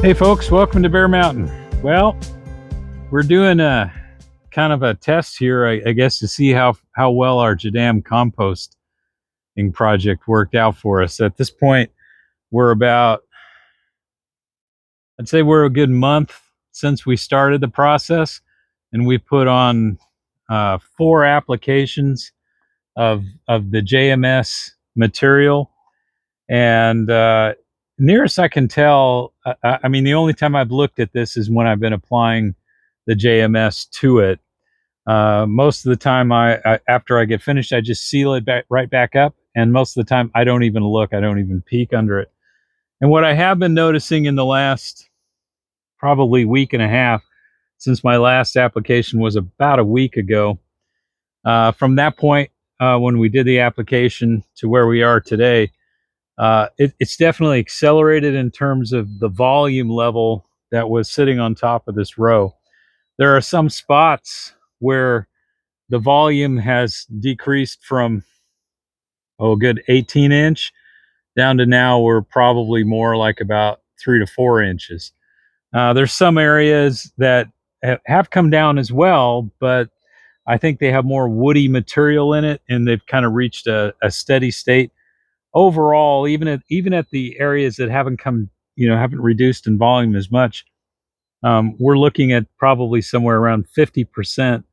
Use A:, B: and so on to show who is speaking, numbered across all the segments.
A: Hey folks, welcome to Bear Mountain. Well, we're doing a kind of a test here, I guess, to see how well our JADAM composting project worked out for us. At this point, I'd say we're a good month since we started the process, and we put on 4 applications of the JMS material. And nearest I can tell, I mean, the only time I've looked at this is when I've been applying the JMS to it. Most of the time, after I get finished, I just seal it right back up. And most of the time, I don't even look. I don't even peek under it. And what I have been noticing in the last probably week and a half, since my last application was about a week ago, from that point when we did the application to where we are today, it's definitely accelerated in terms of the volume level that was sitting on top of this row. There are some spots where the volume has decreased from a good 18-inch down to now we're probably more like about 3 to 4 inches. There's some areas that have come down as well, but I think they have more woody material in it, and they've kind of reached a steady state. Overall, even at the areas that haven't reduced in volume as much, we're looking at probably somewhere around 50%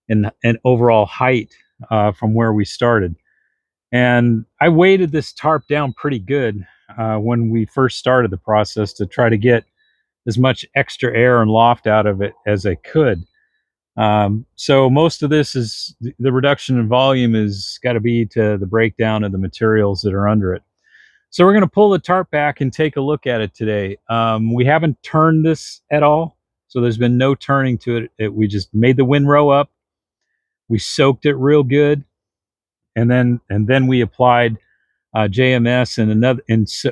A: in overall height from where we started. And I weighted this tarp down pretty good when we first started the process to try to get as much extra air and loft out of it as I could. So most of this is the reduction in volume is got to be to the breakdown of the materials that are under it. So we're going to pull the tarp back and take a look at it today. We haven't turned this at all, so there's been no turning to it. We just made the windrow up. We soaked it real good, and then we applied JMS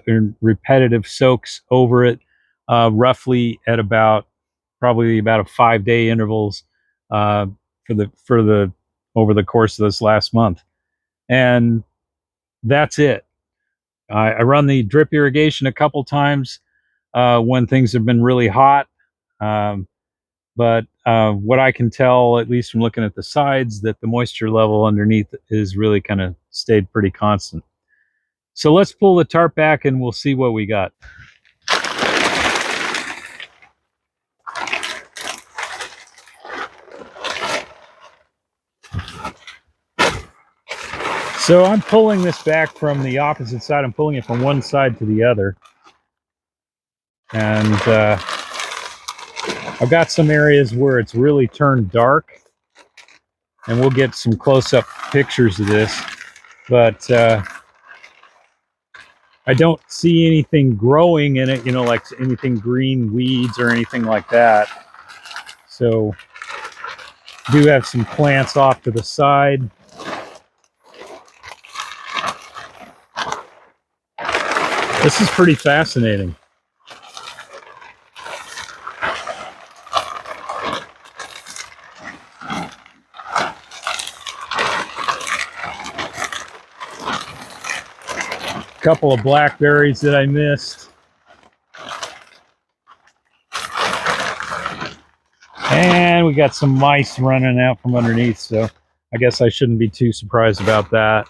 A: and repetitive soaks over it, roughly at probably about a 5-day intervals for the over the course of this last month, and that's it. I run the drip irrigation a couple times when things have been really hot, but what I can tell, at least from looking at the sides, that the moisture level underneath is really kind of stayed pretty constant. So let's pull the tarp back and we'll see what we got. So I'm pulling this back from the opposite side. I'm pulling it from one side to the other. And I've got some areas where it's really turned dark. And we'll get some close-up pictures of this. But I don't see anything growing in it, like anything green, weeds or anything like that. So do have some plants off to the side. This is pretty fascinating. Couple of blackberries that I missed. And we got some mice running out from underneath, so I guess I shouldn't be too surprised about that.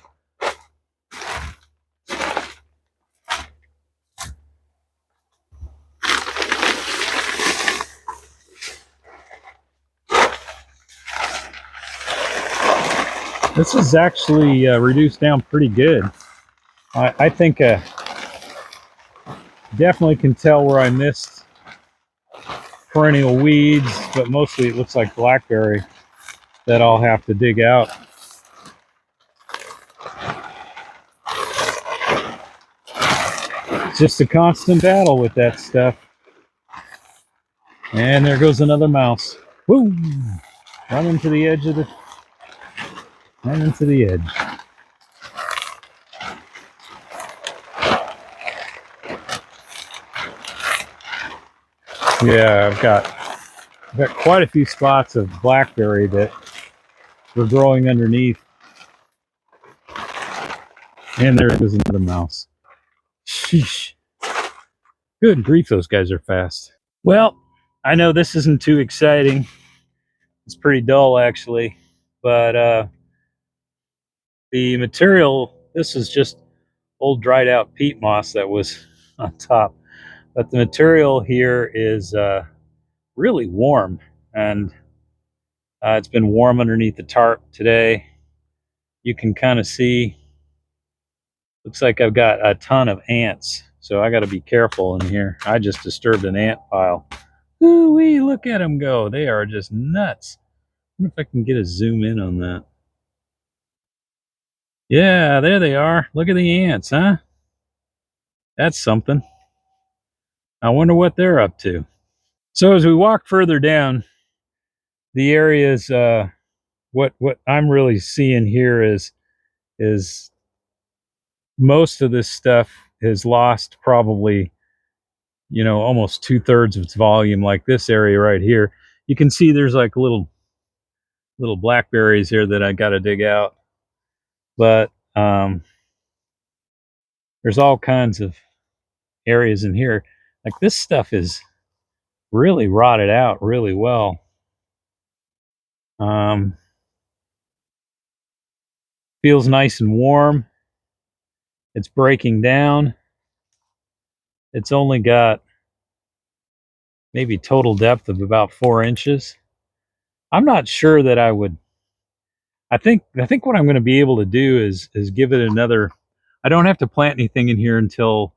A: This is actually reduced down pretty good. I think definitely can tell where I missed perennial weeds, but mostly it looks like blackberry that I'll have to dig out. It's just a constant battle with that stuff. And there goes another mouse. Woo! Running to the edge of the... Running to the edge. Yeah, I've got quite a few spots of blackberry that were growing underneath. And there goes another mouse. Sheesh. Good grief, those guys are fast. Well, I know this isn't too exciting. It's pretty dull, actually. But the material, this is just old dried out peat moss that was on top. But the material here is really warm, and it's been warm underneath the tarp today. You can kind of see, looks like I've got a ton of ants, so I got to be careful in here. I just disturbed an ant pile. Ooh-wee, look at them go. They are just nuts. I wonder if I can get a zoom in on that. Yeah, there they are. Look at the ants, huh? That's something. I wonder what they're up to. So as we walk further down, the areas, what I'm really seeing here is most of this stuff has lost probably, almost 2/3 of its volume. Like this area right here, you can see there's like little blackberries here that I got to dig out. But there's all kinds of areas in here. Like this stuff is really rotted out really well. Feels nice and warm. It's breaking down. It's only got maybe total depth of about 4 inches. I'm not sure that I would. I think what I'm going to be able to do is give it another. I don't have to plant anything in here until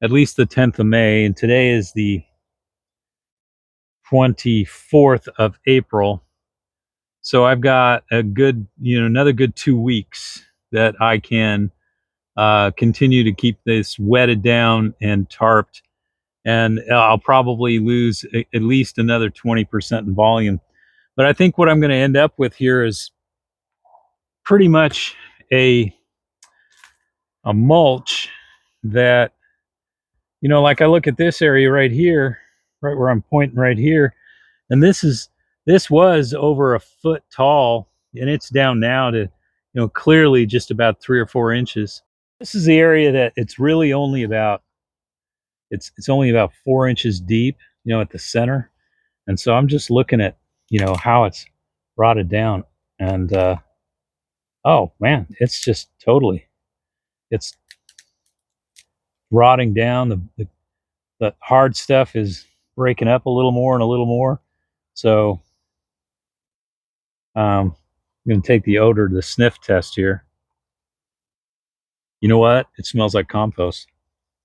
A: at least the 10th of May, and today is the 24th of April. So I've got a good, another good 2 weeks that I can continue to keep this wetted down and tarped, and I'll probably lose at least another 20% in volume. But I think what I'm going to end up with here is pretty much a mulch that, like I look at this area right here, right where I'm pointing right here, and this was over a foot tall, and it's down now to, clearly just about 3 or 4 inches. This is the area that it's really only about, it's only about 4 inches deep, at the center. And so I'm just looking at, how it's rotted down. And oh man, it's just totally, it's rotting down. The hard stuff is breaking up a little more and a little more. So I'm going to take the odor to the sniff test here. You know what? It smells like compost.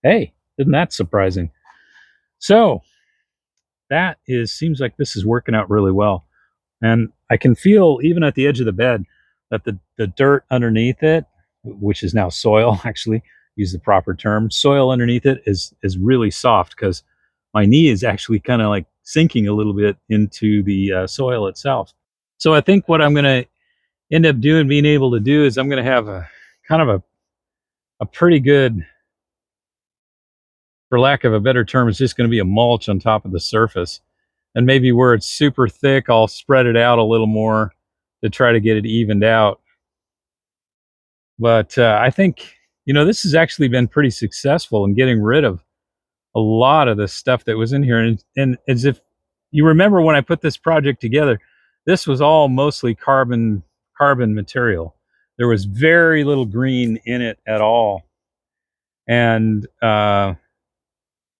A: Hey, isn't that surprising? So that seems like this is working out really well. And I can feel, even at the edge of the bed, that the dirt underneath it, which is now soil, actually, use the proper term, soil underneath it is really soft, because my knee is actually kind of like sinking a little bit into the soil itself. So I think what I'm going to end up being able to do is I'm going to have a kind of a pretty good, for lack of a better term, it's just going to be a mulch on top of the surface. And maybe where it's super thick, I'll spread it out a little more to try to get it evened out. But I think, this has actually been pretty successful in getting rid of a lot of the stuff that was in here. And as if you remember, when I put this project together, this was all mostly carbon material. There was very little green in it at all. And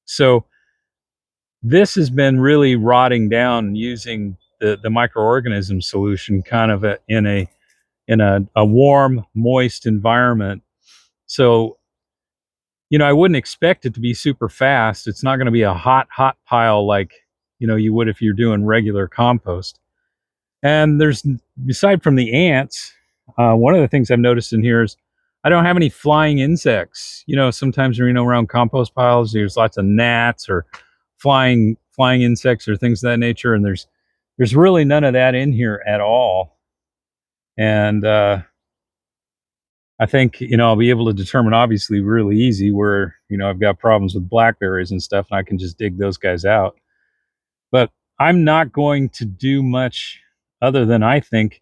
A: so this has been really rotting down using the microorganism solution, kind of in a warm, moist environment. So, I wouldn't expect it to be super fast. It's not going to be a hot pile like, you would if you're doing regular compost. And there's, aside from the ants, one of the things I've noticed in here is I don't have any flying insects. Sometimes, around compost piles, there's lots of gnats or flying insects or things of that nature. And there's really none of that in here at all. And I think, I'll be able to determine, obviously, really easy where, I've got problems with blackberries and stuff, and I can just dig those guys out. But I'm not going to do much other than, I think,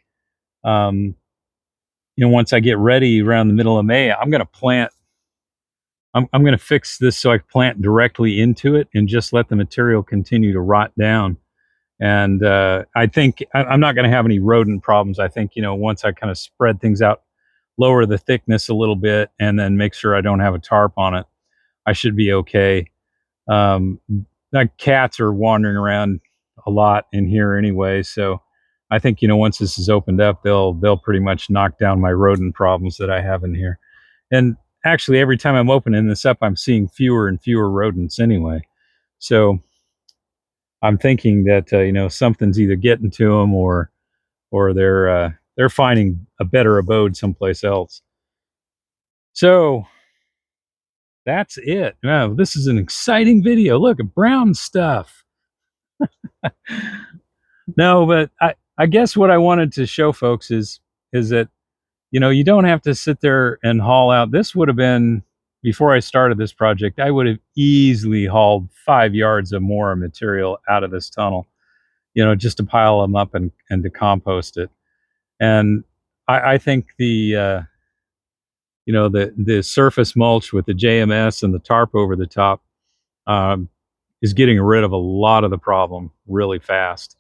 A: once I get ready around the middle of May, I'm going to plant I'm going to fix this so I plant directly into it and just let the material continue to rot down. And I think I'm not going to have any rodent problems. I think, once I kind of spread things out, lower the thickness a little bit, and then make sure I don't have a tarp on it, I should be okay. Um, like cats are wandering around a lot in here anyway, so I think, once this is opened up, they'll pretty much knock down my rodent problems that I have in here. And actually, every time I'm opening this up, I'm seeing fewer and fewer rodents anyway. So I'm thinking that something's either getting to them, or they're finding a better abode someplace else. So that's it. Wow, this is an exciting video. Look at brown stuff. No, but I guess what I wanted to show folks is that you don't have to sit there and haul out. This would have been, before I started this project, I would have easily hauled 5 yards or more of material out of this tunnel, just to pile them up and to compost it. And I think the surface mulch with the JMS and the tarp over the top um, is getting rid of a lot of the problem really fast.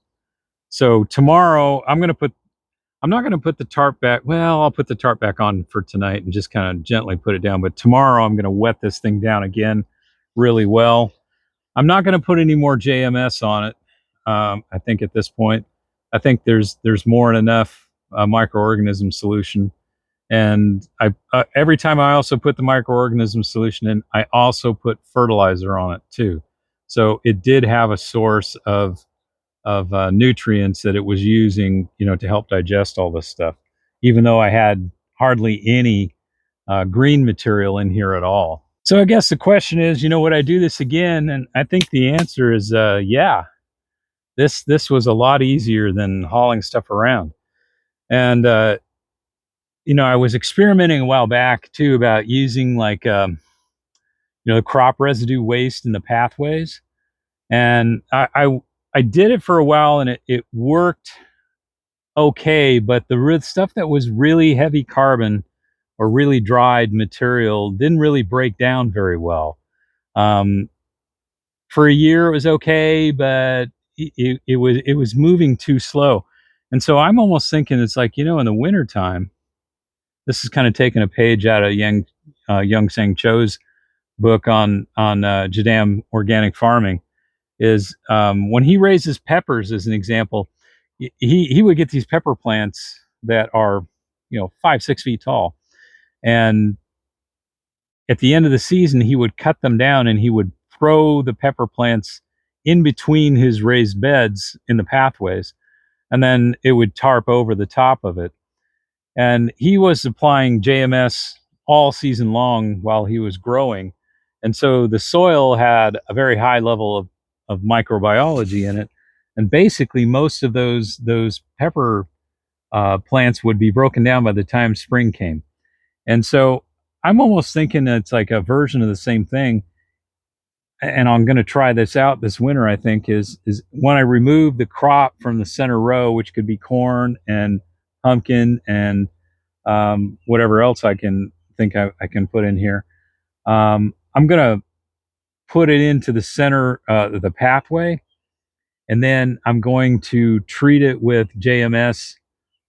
A: So tomorrow I'm not going to put the tarp back. Well, I'll put the tarp back on for tonight and just kind of gently put it down. But tomorrow I'm going to wet this thing down again really well. I'm not going to put any more JMS on it. I think at this point, I think there's more than enough microorganism solution. And every time I also put the microorganism solution in, I also put fertilizer on it too. So it did have a source of nutrients that it was using, to help digest all this stuff, even though I had hardly any green material in here at all. So I guess the question is, would I do this again? And I think the answer is yeah. This was a lot easier than hauling stuff around. And I was experimenting a while back too about using like crop residue waste in the pathways, and I did it for a while, and it worked okay, but the stuff that was really heavy carbon or really dried material didn't really break down very well. For a year it was okay, but it was moving too slow. And so I'm almost thinking it's like, in the wintertime, this is kind of taking a page out of Young Sang Cho's book on JADAM organic farming, is when he raises peppers as an example, he would get these pepper plants that are 5-6 feet tall, and at the end of the season he would cut them down and he would throw the pepper plants in between his raised beds in the pathways, and then it would tarp over the top of it. And he was applying JMS all season long while he was growing, and so the soil had a very high level of microbiology in it, and basically most of those pepper plants would be broken down by the time spring came. And so I'm almost thinking it's like a version of the same thing, and I'm going to try this out this winter. I think is when I remove the crop from the center row, which could be corn and pumpkin and whatever else I can think I can put in here. I'm going to put it into the center, the pathway, and then I'm going to treat it with JMS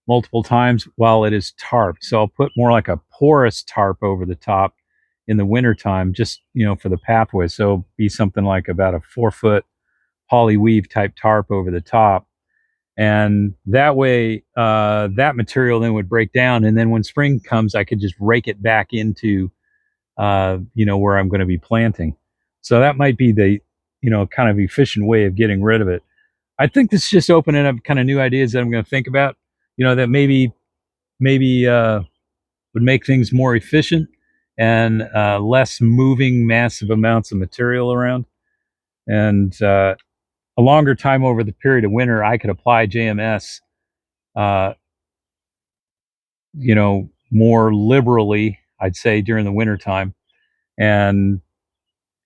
A: multiple times while it is tarped. So I'll put more like a porous tarp over the top in the wintertime, just, for the pathway. So it'll be something like about a 4-foot poly weave type tarp over the top. And that way, that material then would break down. And then when spring comes, I could just rake it back into, where I'm going to be planting. So that might be the, kind of efficient way of getting rid of it. I think this is just opening up kind of new ideas that I'm going to think about, that maybe would make things more efficient and less moving massive amounts of material around. And a longer time over the period of winter, I could apply JMS, more liberally, I'd say, during the winter time, and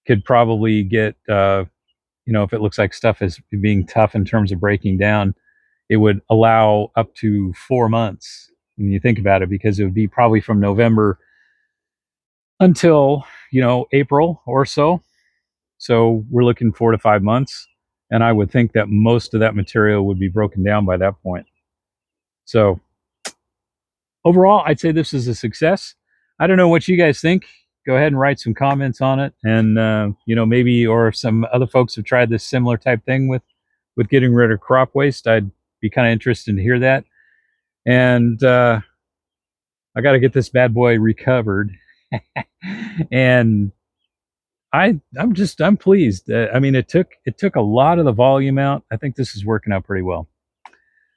A: could probably get, if it looks like stuff is being tough in terms of breaking down, it would allow up to 4 months when you think about it, because it would be probably from November until, April or so. So we're looking 4 to 5 months. And I would think that most of that material would be broken down by that point. So overall, I'd say this is a success. I don't know what you guys think. Go ahead and write some comments on it. And, maybe, or if some other folks have tried this similar type thing with getting rid of crop waste, I'd be kind of interested to hear that. And I got to get this bad boy recovered. And I'm pleased. I mean, it took a lot of the volume out. I think this is working out pretty well.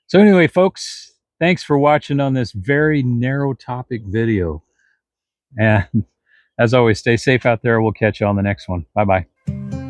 A: So anyway, folks, thanks for watching on this very narrow topic video. And as always, stay safe out there. We'll catch you on the next one. Bye-bye.